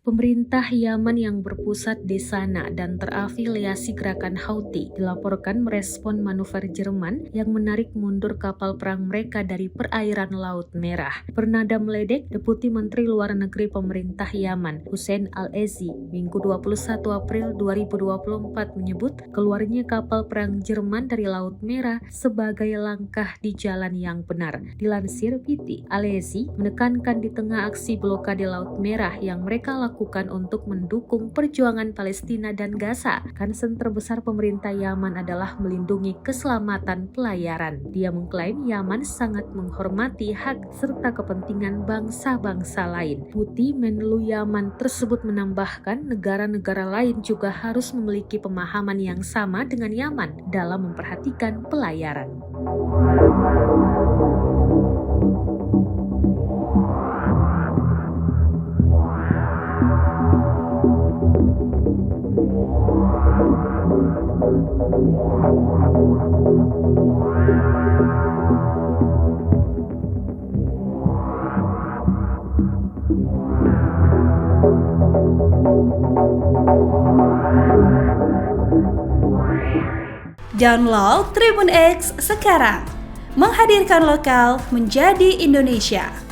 Pemerintah Yaman yang berpusat di sana dan terafiliasi gerakan Houthi dilaporkan merespon manuver Jerman yang menarik mundur kapal perang mereka dari perairan Laut Merah. Bernada meledek, Deputi Menteri Luar Negeri Pemerintah Yaman, Hussein Al-Ezi, Minggu 21 April 2024 menyebut keluarnya kapal perang Jerman dari Laut Merah sebagai langkah di jalan yang benar. Dilansir PT, Al-Ezi menekankan di tengah aksi blokade Laut Merah yang mereka lakukan untuk mendukung perjuangan Palestina dan Gaza, concern terbesar pemerintah Yaman adalah melindungi keselamatan pelayaran. Dia mengklaim Yaman sangat menghormati hak serta kepentingan bangsa-bangsa lain. Putih Menlu Yaman tersebut menambahkan negara-negara lain juga harus memiliki pemahaman yang sama dengan Yaman dalam memperhatikan pelayaran. Download Tribun X sekarang, menghadirkan lokal menjadi Indonesia.